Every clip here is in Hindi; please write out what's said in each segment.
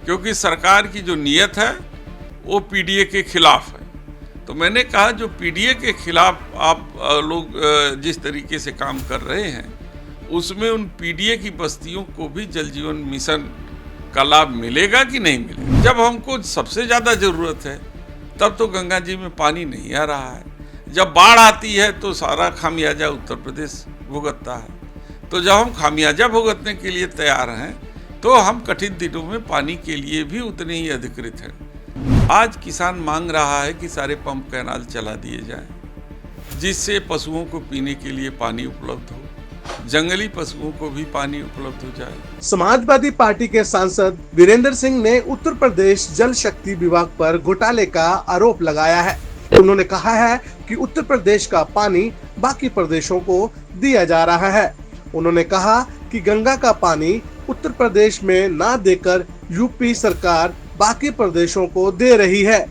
क्योंकि सरकार की जो नीयत है वो पीडीए के खिलाफ है। तो मैंने कहा जो पीडीए के खिलाफ आप लोग जिस तरीके से काम कर रहे हैं उसमें उन पीडीए की बस्तियों को भी जल जीवन मिशन का लाभ मिलेगा कि नहीं मिलेगा। जब हमको सबसे ज़्यादा ज़रूरत है तब तो गंगा जी में पानी नहीं आ रहा है। जब बाढ़ आती है तो सारा खामियाजा उत्तर प्रदेश भुगतता है। तो जब हम खामियाजा भुगतने के लिए तैयार हैं तो हम कठिन दिनों में पानी के लिए भी उतने ही अधिकृत हैं। आज किसान मांग रहा है कि सारे पंप कैनाल चला दिए जाएं, जिससे पशुओं को पीने के लिए पानी उपलब्ध हो, जंगली पशुओं को भी पानी उपलब्ध हो जाए। समाजवादी पार्टी के सांसद वीरेंद्र सिंह ने उत्तर प्रदेश जल शक्ति विभाग पर घोटाले का आरोप लगाया है। उन्होंने कहा है कि उत्तर प्रदेश का पानी बाकी प्रदेशों को दिया जा रहा है। उन्होंने कहा कि गंगा का पानी उत्तर प्रदेश में ना देकर यूपी सरकार बाकी प्रदेशों को दे रही है,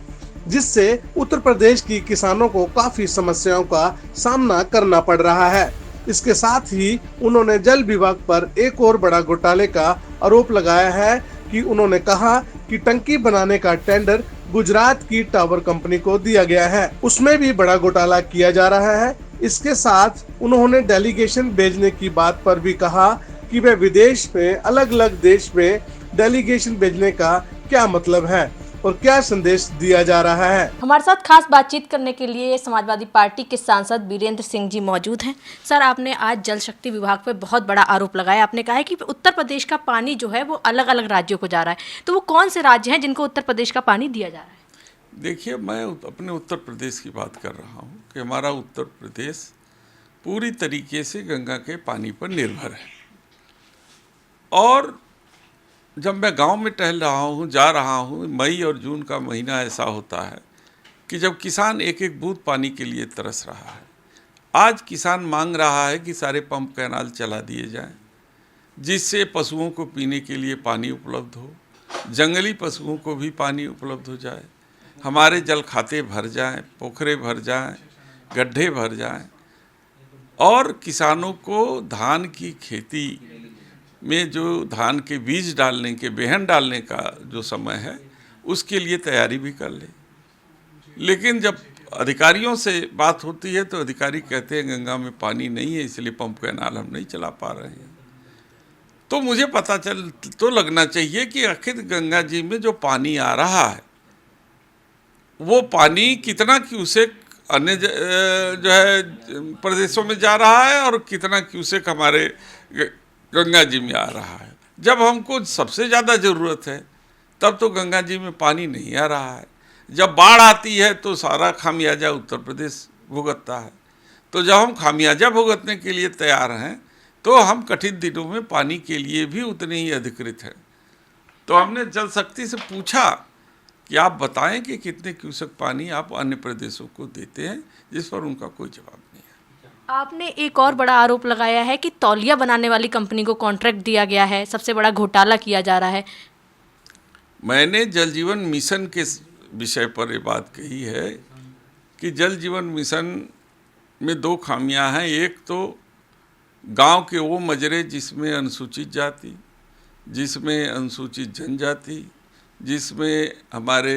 जिससे उत्तर प्रदेश की किसानों को काफी समस्याओं का सामना करना पड़ रहा है। इसके साथ ही उन्होंने जल विभाग पर एक और बड़ा घोटाले का आरोप लगाया है कि उन्होंने कहा कि टंकी बनाने का टेंडर गुजरात की टावर कंपनी को दिया गया है, उसमें भी बड़ा घोटाला किया जा रहा है। इसके साथ उन्होंने डेलीगेशन भेजने की बात पर भी कहा कि वे विदेश में अलग अलग देश में डेलीगेशन भेजने का क्या मतलब है और क्या संदेश दिया जा रहा है। हमारे साथ खास बातचीत करने के लिए समाजवादी पार्टी के सांसद वीरेंद्र सिंह जी मौजूद हैं। सर, आपने आज जल शक्ति विभाग पर बहुत बड़ा आरोप लगाया। आपने कहा है कि उत्तर प्रदेश का पानी जो है वो अलग अलग राज्यों को जा रहा है, तो वो कौन से राज्य हैं जिनको उत्तर प्रदेश का पानी दिया जा रहा है? देखिए, मैं अपने उत्तर प्रदेश की बात कर रहा हूँ कि हमारा उत्तर प्रदेश पूरी तरीके से गंगा के पानी पर निर्भर है। और जब मैं गांव में टहल रहा हूं, जा रहा हूं, मई और जून का महीना ऐसा होता है कि जब किसान एक एक बूंद पानी के लिए तरस रहा है। आज किसान मांग रहा है कि सारे पंप कैनाल चला दिए जाएं, जिससे पशुओं को पीने के लिए पानी उपलब्ध हो, जंगली पशुओं को भी पानी उपलब्ध हो जाए, हमारे जल खाते भर जाएं, पोखरे भर जाएं, गड्ढे भर जाएं और किसानों को धान की खेती में जो धान के बीज डालने के, बेहन डालने का जो समय है उसके लिए तैयारी भी कर ले। लेकिन जब अधिकारियों से बात होती है तो अधिकारी कहते हैं गंगा में पानी नहीं है, इसलिए पंप कैनाल हम नहीं चला पा रहे हैं। तो मुझे पता चल तो लगना चाहिए कि आखिर गंगा जी में जो पानी आ रहा है वो पानी कितना क्यूसेक अन्य जो है प्रदेशों में जा रहा है और कितना क्यूसेक हमारे गंगा जी में आ रहा है। जब हमको सबसे ज़्यादा ज़रूरत है तब तो गंगा जी में पानी नहीं आ रहा है। जब बाढ़ आती है तो सारा खामियाजा उत्तर प्रदेश भुगतता है। तो जब हम खामियाजा भुगतने के लिए तैयार हैं तो हम कठिन दिनों में पानी के लिए भी उतने ही अधिकृत हैं। तो हमने जल शक्ति से पूछा कि आप बताएं कि कितने क्यूसेक पानी आप अन्य प्रदेशों को देते हैं, जिस पर उनका कोई जवाब नहीं है। आपने एक और बड़ा आरोप लगाया है कि तौलिया बनाने वाली कंपनी को कॉन्ट्रैक्ट दिया गया है, सबसे बड़ा घोटाला किया जा रहा है। मैंने जल जीवन मिशन के विषय पर ये बात कही है कि जल जीवन मिशन में दो खामियां हैं। एक तो गांव के वो मजरे जिसमें अनुसूचित जाति, जिसमें अनुसूचित जनजाति, जिसमें हमारे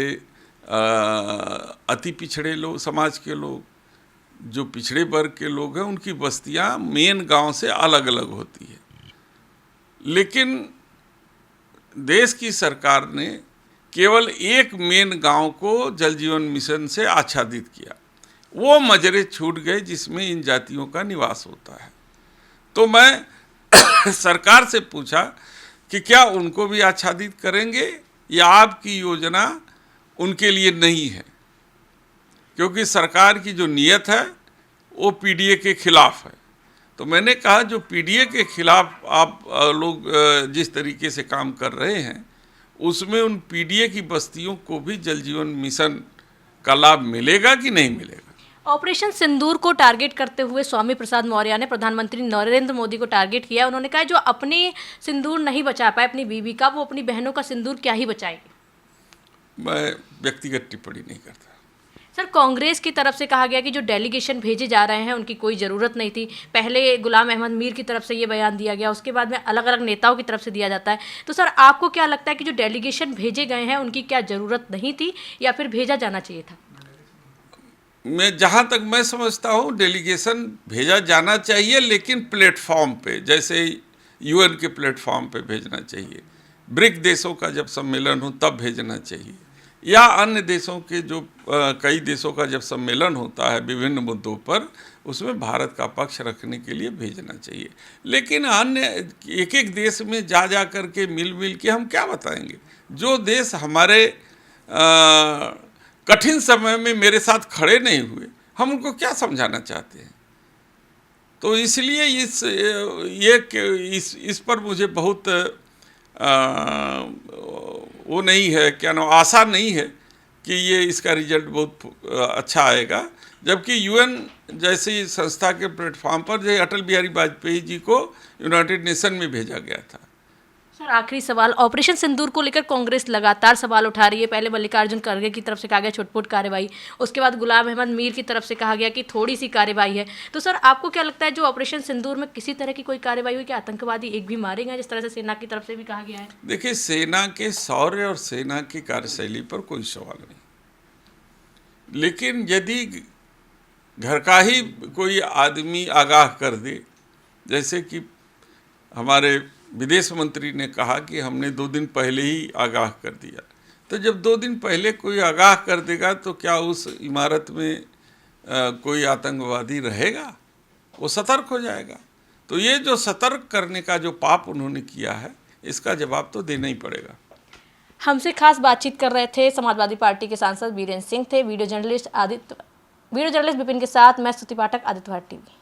अति पिछड़े लोग, समाज के लोग, जो पिछड़े वर्ग के लोग हैं, उनकी बस्तियां मेन गांव से अलग अलग होती है। लेकिन देश की सरकार ने केवल एक मेन गांव को जल जीवन मिशन से आच्छादित किया। वो मजरे छूट गए जिसमें इन जातियों का निवास होता है। तो मैं सरकार से पूछा कि क्या उनको भी आच्छादित करेंगे या आपकी योजना उनके लिए नहीं है, क्योंकि सरकार की जो नीयत है वो पीडीए के खिलाफ है। तो मैंने कहा जो पीडीए के खिलाफ आप लोग जिस तरीके से काम कर रहे हैं उसमें उन पीडीए की बस्तियों को भी जल जीवन मिशन का लाभ मिलेगा कि नहीं मिलेगा। ऑपरेशन सिंदूर को टारगेट करते हुए स्वामी प्रसाद मौर्य ने प्रधानमंत्री नरेंद्र मोदी को टारगेट किया। उन्होंने कहा जो अपनी सिंदूर नहीं बचा पाए अपनी बीवी का, वो अपनी बहनों का सिंदूर क्या ही बचाएगी। मैं व्यक्तिगत टिप्पणी नहीं करता। सर कांग्रेस की तरफ से कहा गया कि जो डेलीगेशन भेजे जा रहे हैं उनकी कोई ज़रूरत नहीं थी। पहले गुलाम अहमद मीर की तरफ से ये बयान दिया गया, उसके बाद में अलग अलग नेताओं की तरफ से दिया जाता है। तो सर आपको क्या लगता है कि जो डेलीगेशन भेजे गए हैं उनकी क्या ज़रूरत नहीं थी या फिर भेजा जाना चाहिए था? जहाँ तक मैं समझता हूँ डेलीगेशन भेजा जाना चाहिए, लेकिन प्लेटफॉर्म पे, जैसे यूएन के प्लेटफॉर्म पे भेजना चाहिए। ब्रिक देशों का जब सम्मेलन हो तब भेजना चाहिए, या अन्य देशों के जो कई देशों का जब सम्मेलन होता है विभिन्न मुद्दों पर, उसमें भारत का पक्ष रखने के लिए भेजना चाहिए। लेकिन अन्य एक एक देश में जा कर के मिल के हम क्या बताएंगे? जो देश हमारे कठिन समय में मेरे साथ खड़े नहीं हुए, हम उनको क्या समझाना चाहते हैं? तो इसलिए इस पर मुझे बहुत वो नहीं है, क्या नाम, आशा नहीं है कि ये इसका रिजल्ट बहुत अच्छा आएगा। जबकि यूएन जैसी संस्था के प्लेटफॉर्म पर जो अटल बिहारी वाजपेयी जी को यूनाइटेड नेशन में भेजा गया था। सर आखिरी सवाल, ऑपरेशन सिंदूर को लेकर कांग्रेस लगातार सवाल उठा रही है। पहले मल्लिकार्जुन खड़गे की तरफ से कहा गया छोटपुट कार्रवाई, उसके बाद गुलाम अहमद मीर की तरफ से कहा गया कि थोड़ी सी कार्रवाई है। तो सर आपको क्या लगता है जो ऑपरेशन सिंदूर में किसी तरह की कोई कार्रवाई हुई कि आतंकवादी एक भी मारे गए, जिस तरह से सेना की तरफ से भी कहा गया है? देखिए, सेना के शौर्य और सेना की कार्यशैली पर कोई सवाल नहीं, लेकिन यदि घर का ही कोई आदमी आगाह कर दे, जैसे कि हमारे विदेश मंत्री ने कहा कि हमने 2 दिन पहले ही आगाह कर दिया, तो जब 2 दिन पहले कोई आगाह कर देगा तो क्या उस इमारत में कोई आतंकवादी रहेगा? वो सतर्क हो जाएगा। तो ये जो सतर्क करने का जो पाप उन्होंने किया है, इसका जवाब तो देना ही पड़ेगा। हमसे खास बातचीत कर रहे थे समाजवादी पार्टी के सांसद वीरेंद्र सिंह थे। वीडियो जर्नलिस्ट विपिन के साथ मैं स्तुति पाठक, आदित्य भारत टीवी।